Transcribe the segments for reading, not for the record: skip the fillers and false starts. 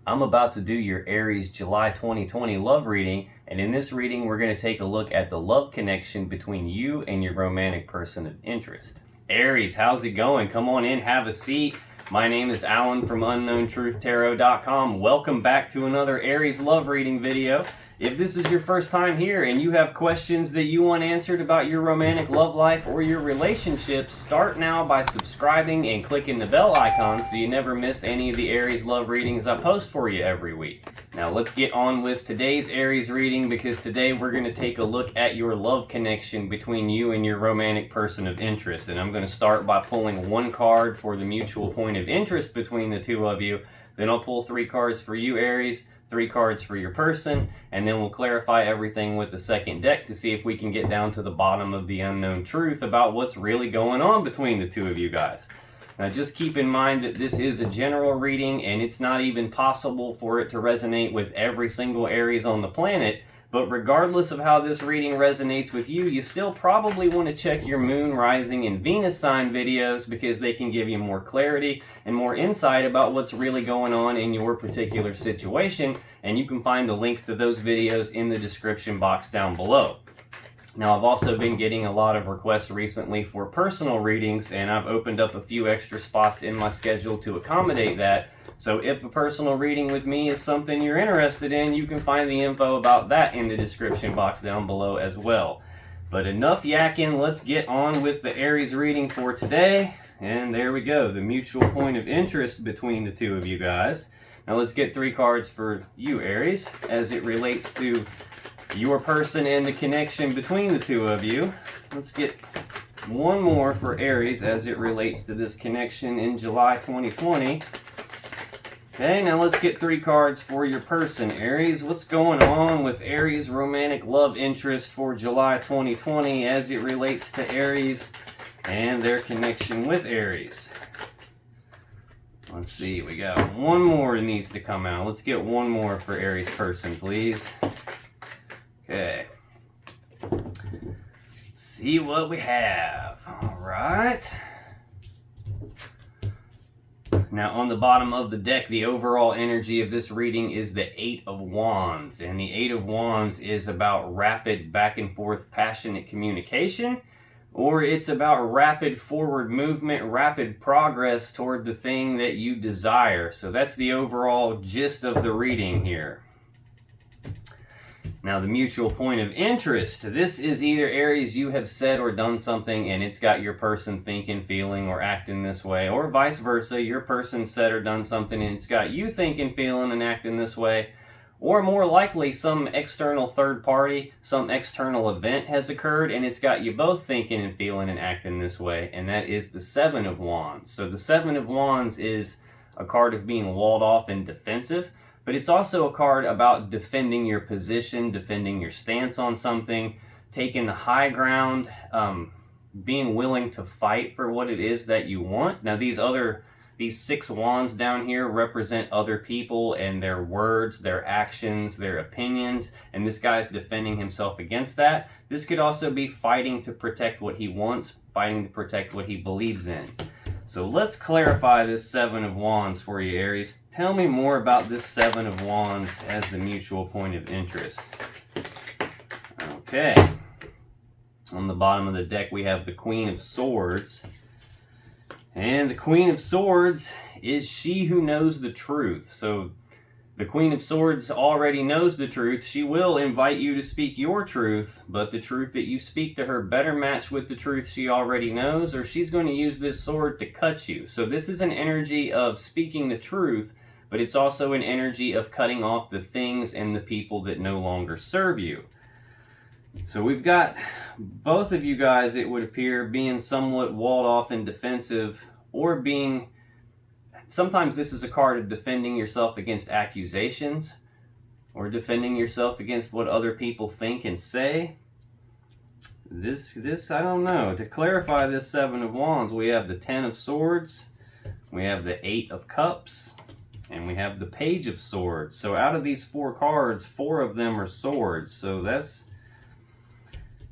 I'm about to do your Aries July 2020 love reading, and in this reading we're going to take a look at the love connection between you and your romantic person of interest. Aries, how's it going? Come on in, have a seat. My name is Alan from UnknownTruthTarot.com. Welcome back to another Aries love reading video. If this is your first time here and you have questions that you want answered about your romantic love life or your relationships, start now by subscribing and clicking the bell icon so you never miss any of the Aries love readings I post for you every week. Now let's get on with today's Aries reading, because today we're going to take a look at your love connection between you and your romantic person of interest. And I'm going to start by pulling one card for the mutual point of interest between the two of you. Then I'll pull 3 cards for you, Aries, 3 cards for your person, and then we'll clarify everything with the second deck to see if we can get down to the bottom of the unknown truth about what's really going on between the two of you guys. Now just keep in mind that this is a general reading, and it's not even possible for it to resonate with every single Aries on the planet. But regardless of how this reading resonates with you, you still probably want to check your moon, rising, and Venus sign videos, because they can give you more clarity and more insight about what's really going on in your particular situation. And you can find the links to those videos in the description box down below. Now, I've also been getting a lot of requests recently for personal readings, and I've opened up a few extra spots in my schedule to accommodate that. So if a personal reading with me is something you're interested in, you can find the info about that in the description box down below as well. But enough yakking, let's get on with the Aries reading for today. And there we go, the mutual point of interest between the two of you guys. Now let's get 3 cards for you, Aries, as it relates to your person and the connection between the two of you. Let's get one more for Aries as it relates to this connection in July 2020. Okay, now let's get 3 cards for your person, Aries. What's going on with Aries' romantic love interest for July 2020 as it relates to Aries and their connection with Aries? Let's see, we got one more that needs to come out. Let's get one more for Aries' person, please. Okay. See what we have. All right. Now, on the bottom of the deck, the overall energy of this reading is the 8 of Wands. And the 8 of Wands is about rapid back and forth passionate communication, or it's about rapid forward movement, rapid progress toward the thing that you desire. So that's the overall gist of the reading here. Now, the mutual point of interest. This is either, Aries, you have said or done something and it's got your person thinking, feeling, or acting this way, or vice versa. Your person said or done something and it's got you thinking, feeling, and acting this way. Or more likely, some external third party, some external event has occurred and it's got you both thinking and feeling and acting this way. And that is the 7 of Wands. So the 7 of Wands is a card of being walled off and defensive. But it's also a card about defending your position, defending your stance on something, taking the high ground, being willing to fight for what it is that you want. Now, these 6 wands down here represent other people and their words, their actions, their opinions, and this guy's defending himself against that. This could also be fighting to protect what he wants, fighting to protect what he believes in. So let's clarify this 7 of Wands for you, Aries. Tell me more about this 7 of Wands as the mutual point of interest. Okay. On the bottom of the deck, we have the Queen of Swords. And the Queen of Swords is she who knows the truth. So the Queen of Swords already knows the truth. She will invite you to speak your truth, but the truth that you speak to her better match with the truth she already knows, or she's going to use this sword to cut you. So this is an energy of speaking the truth, but it's also an energy of cutting off the things and the people that no longer serve you. So we've got both of you guys, it would appear, being somewhat walled off and defensive, or being... Sometimes this is a card of defending yourself against accusations, or defending yourself against what other people think and say. This I don't know. To clarify this 7 of Wands, we have the 10 of Swords, we have the 8 of Cups, and we have the Page of Swords. So out of these 4 cards, 4 of them are swords. So that's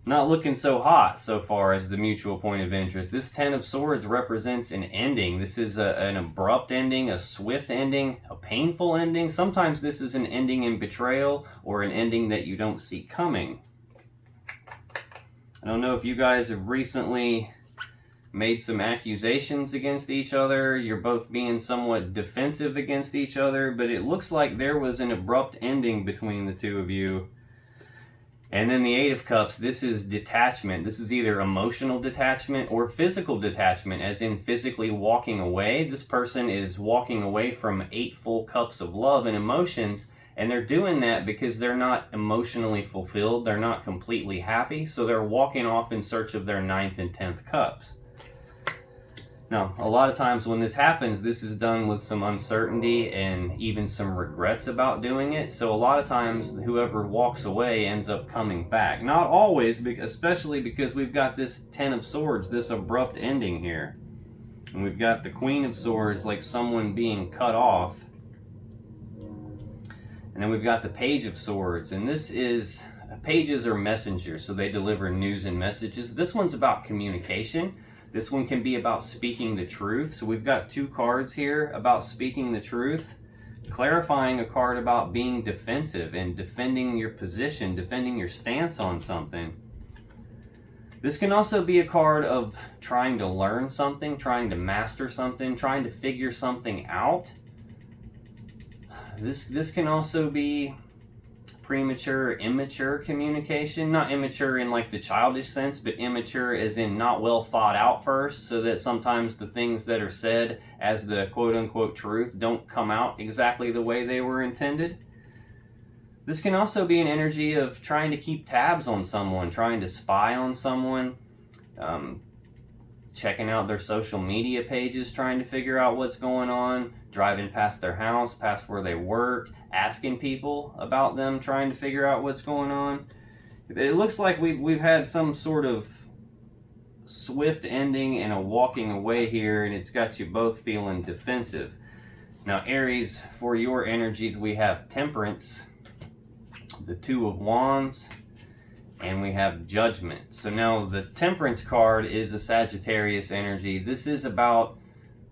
not looking so hot so far as the mutual point of interest. This Ten of Swords represents an ending. This is an abrupt ending, a swift ending, a painful ending. Sometimes this is an ending in betrayal or an ending that you don't see coming. I don't know if you guys have recently made some accusations against each other. You're both being somewhat defensive against each other, but it looks like there was an abrupt ending between the two of you. And then the Eight of Cups, this is detachment. This is either emotional detachment or physical detachment, as in physically walking away. This person is walking away from 8 full cups of love and emotions, and they're doing that because they're not emotionally fulfilled. They're not completely happy, so they're walking off in search of their 9th and 10th cups. Now, a lot of times when this happens, this is done with some uncertainty and even some regrets about doing it. So a lot of times, whoever walks away ends up coming back. Not always, especially because we've got this Ten of Swords, this abrupt ending here. And we've got the Queen of Swords, like someone being cut off. And then we've got the Page of Swords, and this is, pages are messengers, so they deliver news and messages. This one's about communication. This one can be about speaking the truth. So we've got 2 cards here about speaking the truth, clarifying a card about being defensive and defending your position, defending your stance on something. This can also be a card of trying to learn something, trying to master something, trying to figure something out. This can also be premature or immature communication. Not immature in like the childish sense, but immature as in not well thought out first, so that sometimes the things that are said as the quote-unquote truth don't come out exactly the way they were intended. This can also be an energy of trying to keep tabs on someone, trying to spy on someone, checking out their social media pages, trying to figure out what's going on, driving past their house, past where they work, asking people about them, trying to figure out what's going on. It looks like we've had some sort of swift ending and a walking away here, and it's got you both feeling defensive. Now, Aries, for your energies, we have Temperance, the Two of Wands, and we have Judgment. So now the Temperance card is a Sagittarius energy. This is about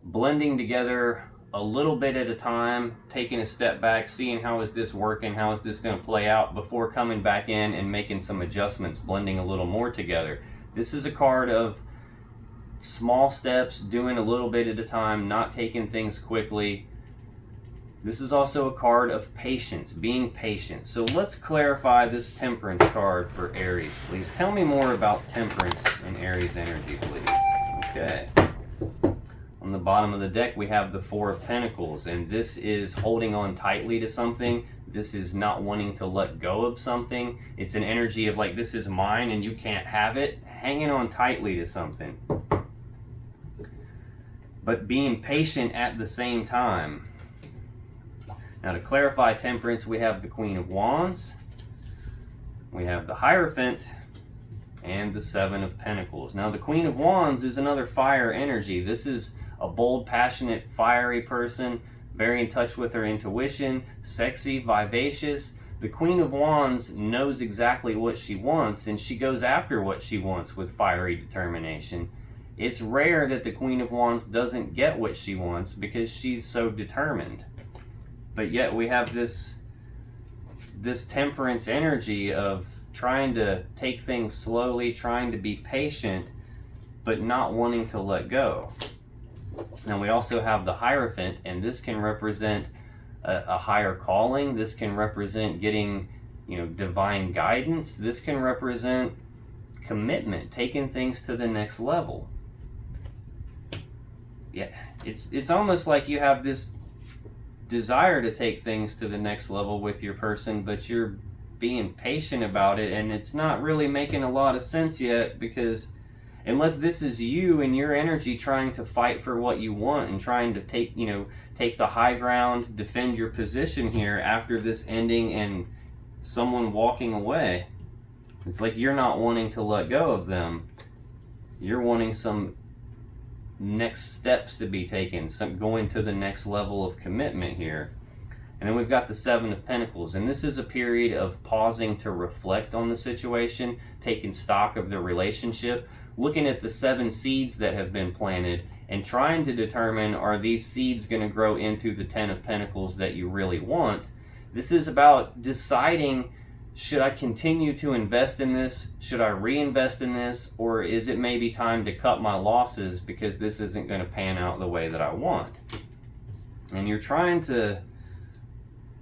blending together a little bit at a time, taking a step back, seeing how is this working, how is this going to play out before coming back in and making some adjustments, blending a little more together. This is a card of small steps, doing a little bit at a time, not taking things quickly. This is also a card of patience, being patient. So let's clarify this Temperance card for Aries, please. Tell me more about Temperance and Aries energy, please. Okay. On the bottom of the deck, we have the Four of Pentacles, and this is holding on tightly to something. This is not wanting to let go of something. It's an energy of like, this is mine and you can't have it, hanging on tightly to something. But being patient at the same time. Now, to clarify Temperance, we have the Queen of Wands, we have the Hierophant, and the Seven of Pentacles. Now, the Queen of Wands is another fire energy. This is a bold, passionate, fiery person, very in touch with her intuition, sexy, vivacious. The Queen of Wands knows exactly what she wants, and she goes after what she wants with fiery determination. It's rare that the Queen of Wands doesn't get what she wants because she's so determined. But yet we have this Temperance energy of trying to take things slowly, trying to be patient, but not wanting to let go. Now we also have the Hierophant, and this can represent a higher calling. This can represent getting, divine guidance. This can represent commitment, taking things to the next level. Yeah, it's almost like you have this desire to take things to the next level with your person, but you're being patient about it, and it's not really making a lot of sense yet, because unless this is you and your energy trying to fight for what you want and trying to take the high ground, defend your position here after this ending and someone walking away, it's like you're not wanting to let go of them. You're wanting some next steps to be taken, some going to the next level of commitment here. And then we've got the Seven of Pentacles, and this is a period of pausing to reflect on the situation, taking stock of the relationship, looking at the 7 seeds that have been planted, and trying to determine, are these seeds going to grow into the 10 of Pentacles that you really want? This is about deciding, should I continue to invest in this? Should I reinvest in this? Or is it maybe time to cut my losses because this isn't going to pan out the way that I want? And you're trying to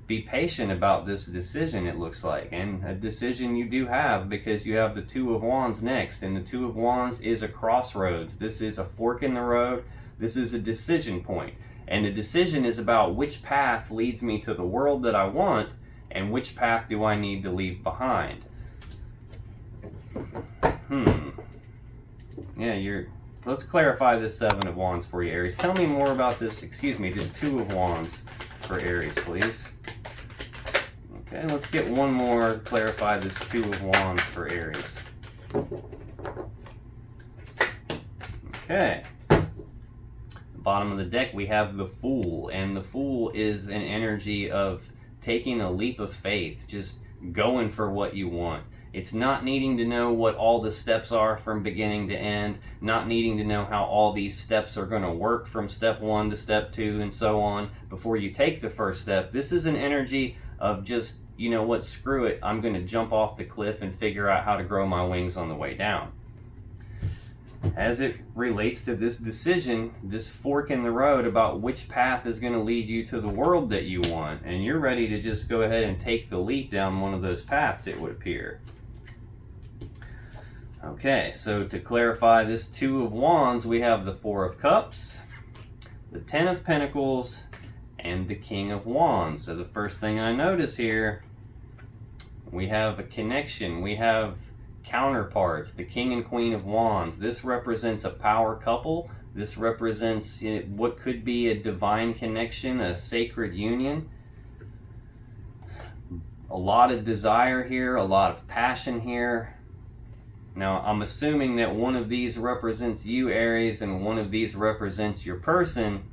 be patient about this decision, it looks like, and a decision you do have, because you have the Two of Wands next, and the Two of Wands is a crossroads. This is a fork in the road. This is a decision point, and the decision is about which path leads me to the world that I want, and which path do I need to leave behind. Yeah, let's clarify this Seven of Wands for you, Aries. Tell me more about this, this Two of Wands for Aries, please. Okay, let's get one more, clarify this Two of Wands for Aries. Okay. Bottom of the deck, we have the Fool, and the Fool is an energy of taking a leap of faith, just going for what you want. It's not needing to know what all the steps are from beginning to end, not needing to know how all these steps are going to work from step 1 to step 2 and so on before you take the first step. This is an energy of just, you know what, screw it, I'm going to jump off the cliff and figure out how to grow my wings on the way down. As it relates to this decision, this fork in the road about which path is going to lead you to the world that you want, and you're ready to just go ahead and take the leap down one of those paths, it would appear. Okay, so to clarify this Two of Wands, we have the Four of Cups, the 10 of Pentacles, and the King of Wands. So the first thing I notice here, we have a connection. We have counterparts, the King and Queen of Wands. This represents a power couple. This represents what could be a divine connection, a sacred union. A lot of desire here, a lot of passion here. Now, I'm assuming that one of these represents you, Aries, and one of these represents your person,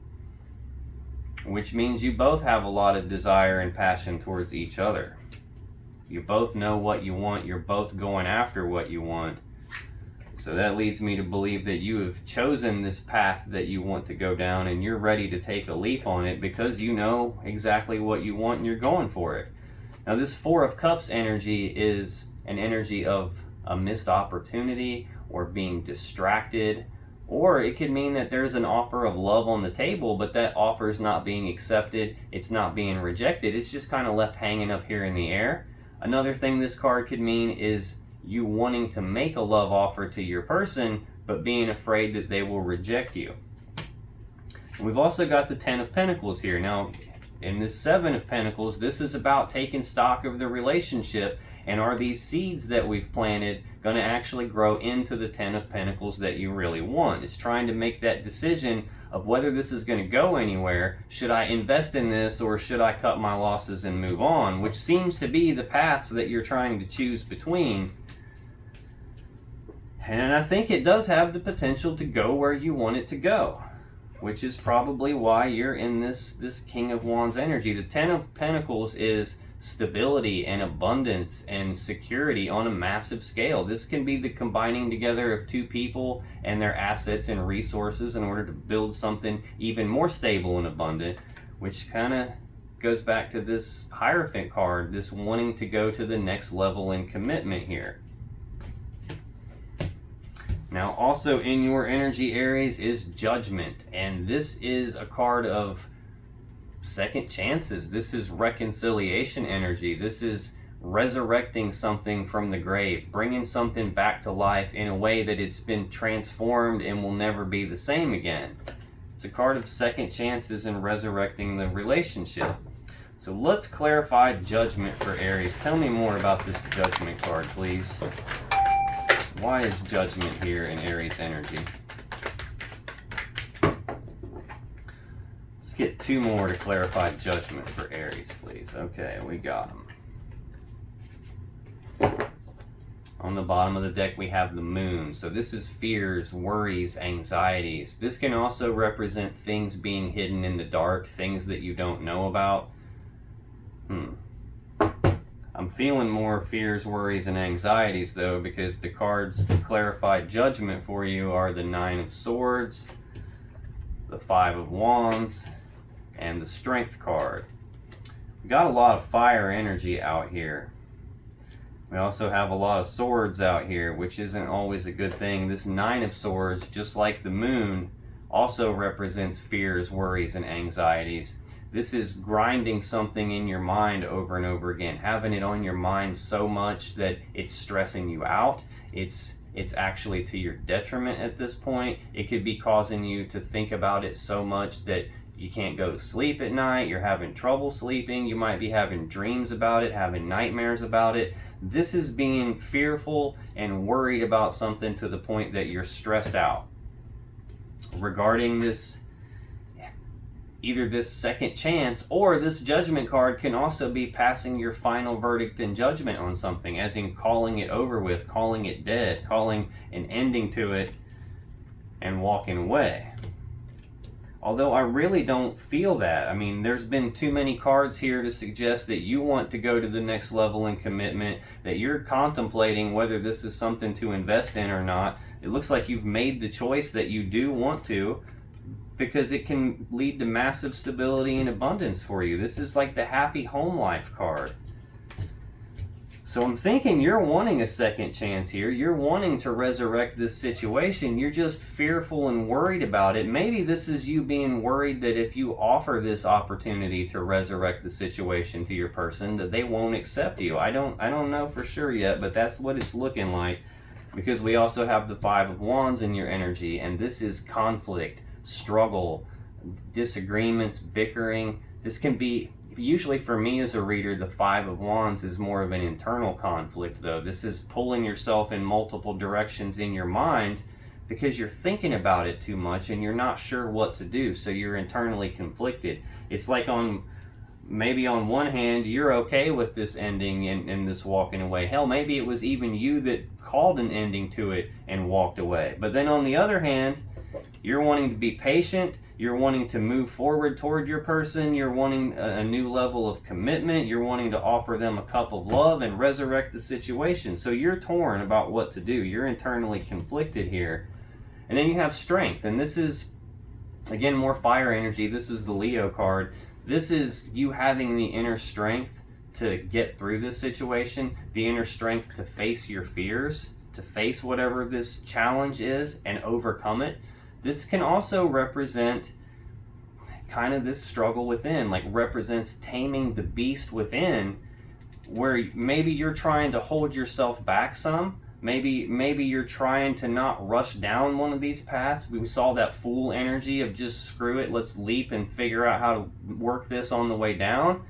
which means you both have a lot of desire and passion towards each other. You both know what you want. You're both going after what you want. So that leads me to believe that you have chosen this path that you want to go down, and you're ready to take a leap on it because you know exactly what you want and you're going for it. Now, this Four of Cups energy is an energy of a missed opportunity or being distracted, or it could mean that there's an offer of love on the table, but that offer is not being accepted, it's not being rejected, it's just kind of left hanging up here in the air. Another thing this card could mean is you wanting to make a love offer to your person, but being afraid that they will reject you. We've also got the 10 of Pentacles here. Now, in this 7 of Pentacles, this is about taking stock of the relationship, and are these seeds that we've planted going to actually grow into the 10 of Pentacles that you really want? It's trying to make that decision of whether this is going to go anywhere. Should I invest in this, or should I cut my losses and move on? Which seems to be the paths that you're trying to choose between. And I think it does have the potential to go where you want it to go, which is probably why you're in this King of Wands energy. The 10 of Pentacles is stability and abundance and security on a massive scale. This can be the combining together of two people and their assets and resources in order to build something even more stable and abundant, which kind of goes back to this Hierophant card, this wanting to go to the next level in commitment here. Now, also in your energy, Aries, is Judgment, and this is a card of second chances. This is reconciliation energy. This is resurrecting something from the grave, bringing something back to life in a way that it's been transformed and will never be the same again. It's a card of second chances and resurrecting the relationship. So let's clarify Judgment for Aries. Tell me more about this Judgment card, please. Why is Judgment here in Aries energy? Let's get two more to clarify Judgment for Aries, please. Okay, we got them. On the bottom of the deck, we have the Moon. So this is fears, worries, anxieties. This can also represent things being hidden in the dark, things that you don't know about. feeling more fears, worries, and anxieties though, because the cards to clarify judgment for you are the Nine of Swords, the Five of Wands, and the Strength card. We got a lot of fire energy out here. We also have a lot of swords out here, which isn't always a good thing. This Nine of Swords, just like the moon, also represents fears, worries, and anxieties. This is grinding something in your mind over and over again, having it on your mind so much that it's stressing you out. It's actually to your detriment at this point. It could be causing you to think about it so much that you can't go to sleep at night. You're having trouble sleeping. You might be having dreams about it, having nightmares about it. This is being fearful and worried about something to the point that you're stressed out regarding this, either this second chance, or this Judgment card can also be passing your final verdict and judgment on something, as in calling it over with, calling it dead, calling an ending to it, and walking away. Although I really don't feel that. I mean, there's been too many cards here to suggest that you want to go to the next level in commitment, that you're contemplating whether this is something to invest in or not. It looks like you've made the choice that you do want to, because it can lead to massive stability and abundance for you. This is like the happy home life card. So I'm thinking you're wanting a second chance here. You're wanting to resurrect this situation. You're just fearful and worried about it. Maybe this is you being worried that if you offer this opportunity to resurrect the situation to your person, that they won't accept you. I don't know for sure yet, but that's what it's looking like, because we also have the Five of Wands in your energy, and this is conflict, struggle, disagreements, bickering. This can be, usually for me as a reader, the Five of Wands is more of an internal conflict though. This is pulling yourself in multiple directions in your mind because you're thinking about it too much and you're not sure what to do, so you're internally conflicted. It's like maybe on one hand you're okay with this ending and this walking away. Hell, maybe it was even you that called an ending to it and walked away. But then on the other hand, you're wanting to be patient, you're wanting to move forward toward your person, you're wanting a new level of commitment, you're wanting to offer them a cup of love and resurrect the situation. So you're torn about what to do. You're internally conflicted here. And then you have Strength, and this is, again, more fire energy. This is the Leo card. This is you having the inner strength to get through this situation, the inner strength to face your fears, to face whatever this challenge is and overcome it. This can also represent kind of this struggle within, like represents taming the beast within, where maybe you're trying to hold yourself back some. Maybe you're trying to not rush down one of these paths. We saw that Fool energy of just screw it, let's leap and figure out how to work this on the way down.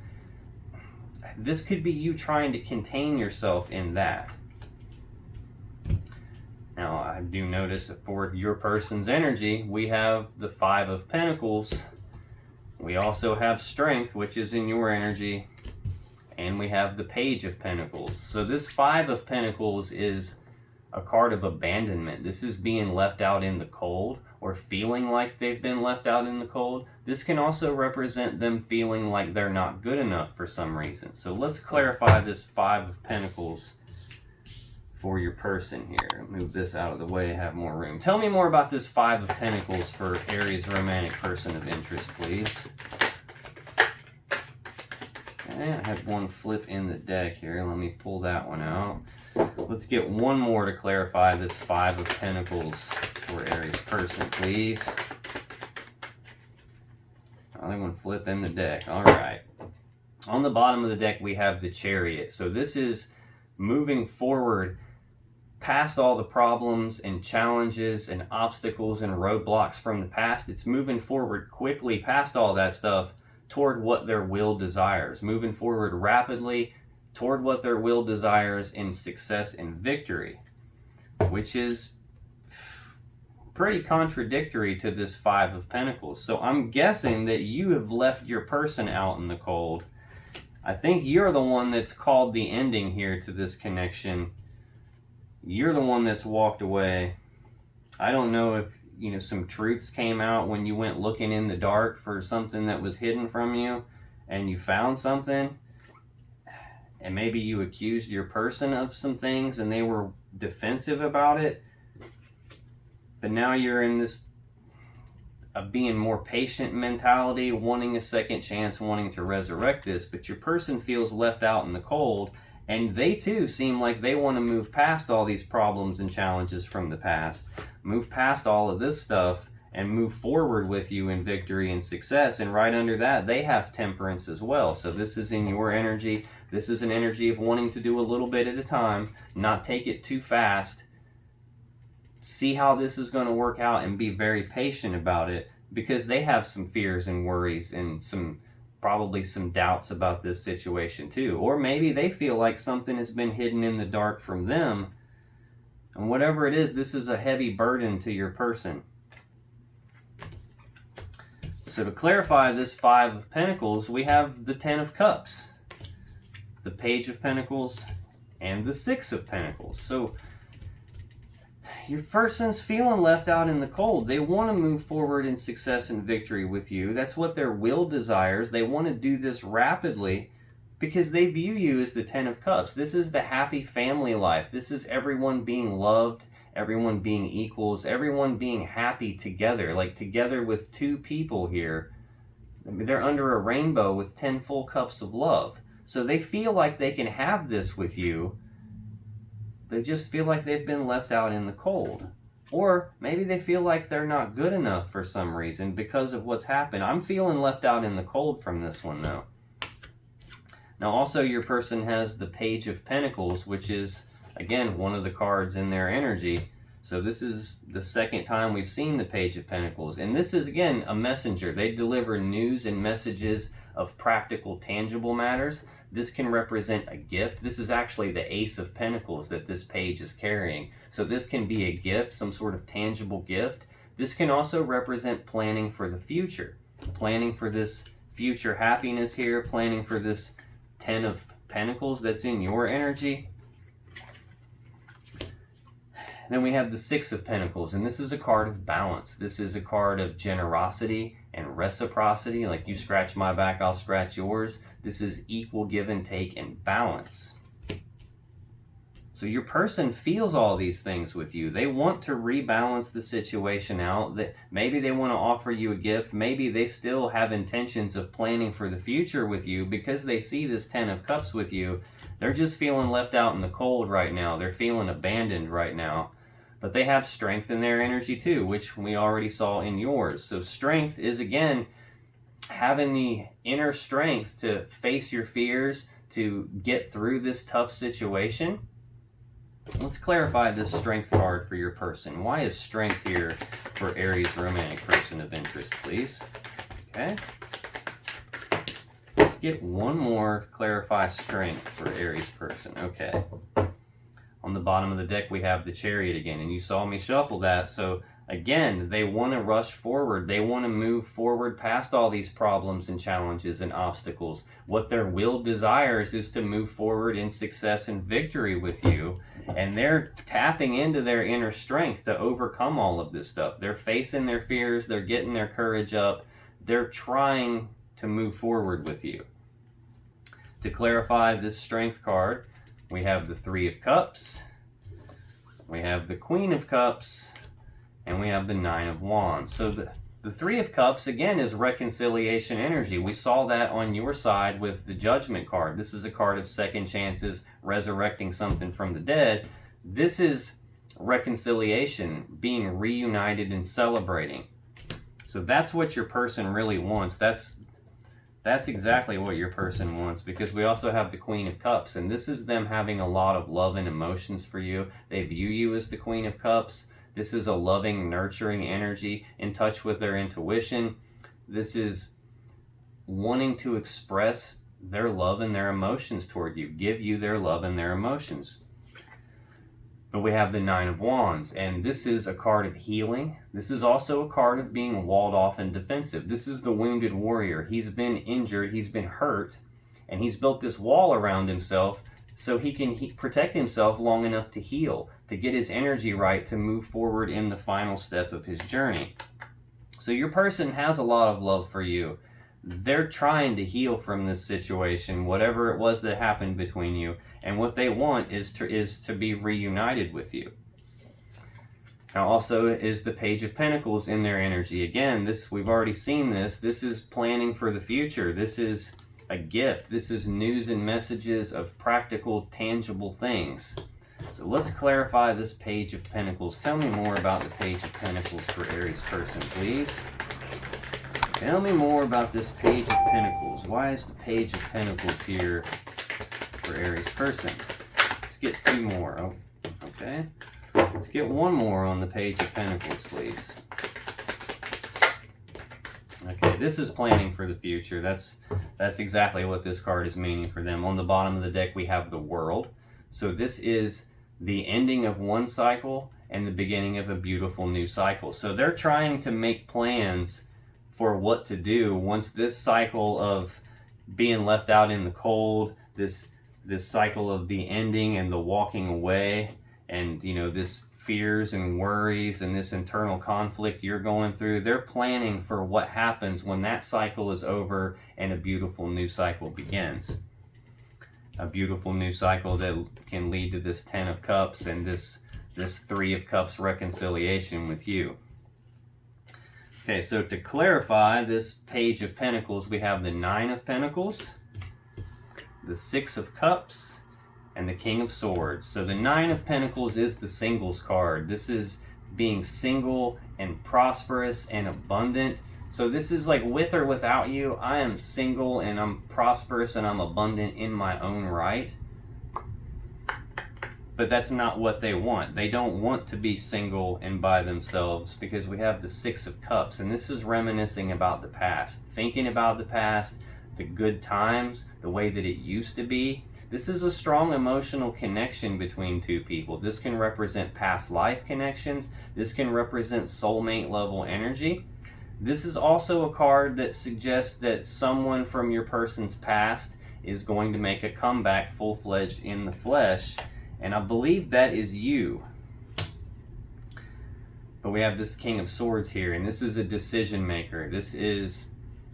This could be you trying to contain yourself in that. Now, I do notice that for your person's energy, we have the Five of Pentacles. We also have Strength, which is in your energy. And we have the Page of Pentacles. So this Five of Pentacles is a card of abandonment. This is being left out in the cold, or feeling like they've been left out in the cold. This can also represent them feeling like they're not good enough for some reason. So let's clarify this Five of Pentacles for your person here. Move this out of the way, have more room. Tell me more about this Five of Pentacles for Aries romantic person of interest, please. Okay, I have one flip in the deck here. Let me pull that one out. Let's get one more to clarify this Five of Pentacles for Aries person, please. Another one flip in the deck. All right. On the bottom of the deck, we have the Chariot. So this is moving forward past all the problems and challenges and obstacles and roadblocks from the past. It's moving forward quickly past all that stuff toward what their will desires, moving forward rapidly toward what their will desires in success and victory, which is pretty contradictory to this Five of Pentacles. So I'm guessing that you have left your person out in the cold. I think you're the one that's called the ending here to this connection. You're the one that's walked away. I don't know if, some truths came out when you went looking in the dark for something that was hidden from you and you found something. and maybe you accused your person of some things and they were defensive about it, but now you're in this being more patient mentality, wanting a second chance, wanting to resurrect this, but your person feels left out in the cold, and they too seem like they want to move past all these problems and challenges from the past, move past all of this stuff, and move forward with you in victory and success. And right under that, they have temperance as well. So this is in your energy. This is an energy of wanting to do a little bit at a time, not take it too fast, see how this is going to work out, and be very patient about it, because they have some fears and worries and probably some doubts about this situation too. Or maybe they feel like something has been hidden in the dark from them, and whatever it is, this is a heavy burden to your person. So to clarify this Five of Pentacles, we have the Ten of Cups, the Page of Pentacles, and the Six of Pentacles. So your person's feeling left out in the cold. They want to move forward in success and victory with you. That's what their will desires. They want to do this rapidly because they view you as the Ten of Cups. This is the happy family life. This is everyone being loved, everyone being equals, everyone being happy together, like together with two people here. They're under a rainbow with 10 full cups of love. So they feel like they can have this with you. They just feel like they've been left out in the cold. Or maybe they feel like they're not good enough for some reason because of what's happened. I'm feeling left out in the cold from this one though. Now also your person has the Page of Pentacles, which is again one of the cards in their energy. So this is the second time we've seen the Page of Pentacles. And this is again a messenger. They deliver news and messages of practical, tangible matters. This can represent a gift. This is actually the Ace of Pentacles that this page is carrying. So this can be a gift, some sort of tangible gift. This can also represent planning for the future. Planning for this future happiness here, planning for this Ten of Pentacles that's in your energy. Then we have the Six of Pentacles, and this is a card of balance. This is a card of generosity and reciprocity, like you scratch my back, I'll scratch yours. This is equal give and take and balance. So your person feels all these things with you. They want to rebalance the situation out. Maybe they want to offer you a gift. Maybe they still have intentions of planning for the future with you because they see this Ten of Cups with you. They're just feeling left out in the cold right now. They're feeling abandoned right now. But they have strength in their energy too, which we already saw in yours. So strength is, again, having the inner strength to face your fears, to get through this tough situation. Let's clarify this strength card for your person. Why is strength here for Aries romantic person of interest, please? Okay. Let's get one more to clarify strength for Aries person. Okay. On the bottom of the deck, we have the Chariot again, and you saw me shuffle that. So again, they want to rush forward. They want to move forward past all these problems and challenges and obstacles. What their will desires is to move forward in success and victory with you. And they're tapping into their inner strength to overcome all of this stuff. They're facing their fears. They're getting their courage up. They're trying to move forward with you. To clarify this strength card, we have the Three of Cups, we have the Queen of Cups, and we have the Nine of Wands. So the Three of Cups, again, is reconciliation energy. We saw that on your side with the Judgment card. This is a card of second chances, resurrecting something from the dead. This is reconciliation, being reunited and celebrating. So that's what your person really wants. That's exactly what your person wants, because we also have the Queen of Cups, and this is them having a lot of love and emotions for you. They view you as the Queen of Cups. This is a loving, nurturing energy, in touch with their intuition. This is wanting to express their love and their emotions toward you, give you their love and their emotions. But we have the Nine of Wands, and this is a card of healing. This is also a card of being walled off and defensive. This is the wounded warrior. He's been injured, he's been hurt, and he's built this wall around himself so he can protect himself long enough to heal, to get his energy right, to move forward in the final step of his journey. So your person has a lot of love for you. they're trying to heal from this situation, whatever it was that happened between you, and what they want is to be reunited with you. Now also is the Page of Pentacles in their energy. Again, this, we've already seen this. This is planning for the future. This is a gift. This is news and messages of practical, tangible things. So let's clarify this Page of Pentacles. Tell me more about the Page of Pentacles for Aries person, please. Tell me more about this Page of Pentacles. Why is the Page of Pentacles here for Aries person? Let's get two more. Oh, okay. Let's get one more on the Page of Pentacles, please. Okay, this is planning for the future. That's exactly what this card is meaning for them. On the bottom of the deck, we have the World. So this is the ending of one cycle and the beginning of a beautiful new cycle. So they're trying to make plans for what to do once this cycle of being left out in the cold, this cycle of the ending and the walking away, and you know, this fears and worries and this internal conflict you're going through, they're planning for what happens when that cycle is over and a beautiful new cycle begins. A beautiful new cycle that can lead to this Ten of Cups and this Three of Cups reconciliation with you. Okay, so to clarify this Page of Pentacles, we have the Nine of Pentacles, the Six of Cups, and the King of Swords. So the Nine of Pentacles is the singles card. This is being single and prosperous and abundant. So this is like, with or without you, I am single and I'm prosperous and I'm abundant in my own right. But that's not what they want. They don't want to be single and by themselves, because we have the Six of Cups, and this is reminiscing about the past, thinking about the past, the good times, the way that it used to be. This is a strong emotional connection between two people. This can represent past life connections. This can represent soulmate level energy. This is also a card that suggests that someone from your person's past is going to make a comeback full-fledged in the flesh. And I believe that is you. But we have this King of Swords here, and this is a decision maker. This is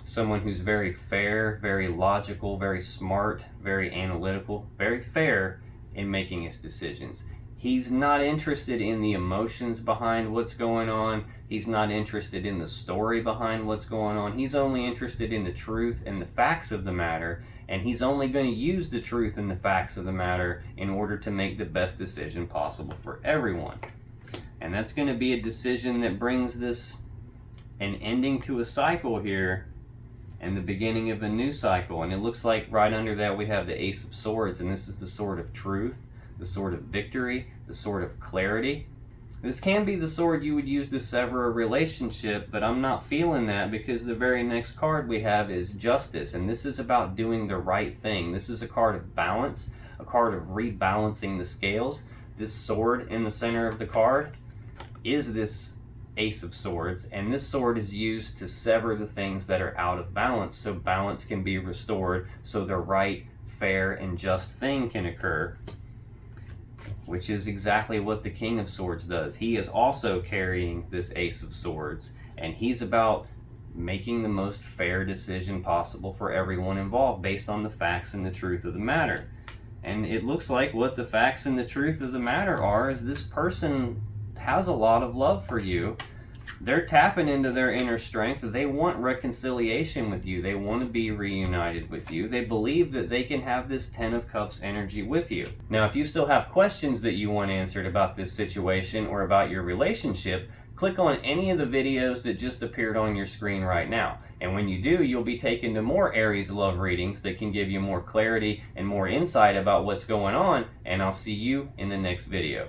someone who's very fair, very logical, very smart, very analytical, very fair in making his decisions. He's not interested in the emotions behind what's going on. He's not interested in the story behind what's going on. He's only interested in the truth and the facts of the matter, and he's only going to use the truth and the facts of the matter in order to make the best decision possible for everyone. And that's going to be a decision that brings an ending to a cycle here and the beginning of a new cycle. And it looks like right under that we have the Ace of Swords, and this is the sword of truth, the sword of victory, the sword of clarity. This can be the sword you would use to sever a relationship, but I'm not feeling that, because the very next card we have is Justice, and this is about doing the right thing. This is a card of balance, a card of rebalancing the scales. This sword in the center of the card is this Ace of Swords, and this sword is used to sever the things that are out of balance, so balance can be restored, so the right, fair, and just thing can occur, which is exactly what the King of Swords does. He is also carrying this Ace of Swords, and he's about making the most fair decision possible for everyone involved based on the facts and the truth of the matter. And it looks like what the facts and the truth of the matter are is this person has a lot of love for you. They're tapping into their inner strength. They want reconciliation with you. They want to be reunited with you. They believe that they can have this Ten of Cups energy with you. Now, if you still have questions that you want answered about this situation or about your relationship, click on any of the videos that just appeared on your screen right now. And when you do, you'll be taken to more Aries love readings that can give you more clarity and more insight about what's going on. And I'll see you in the next video.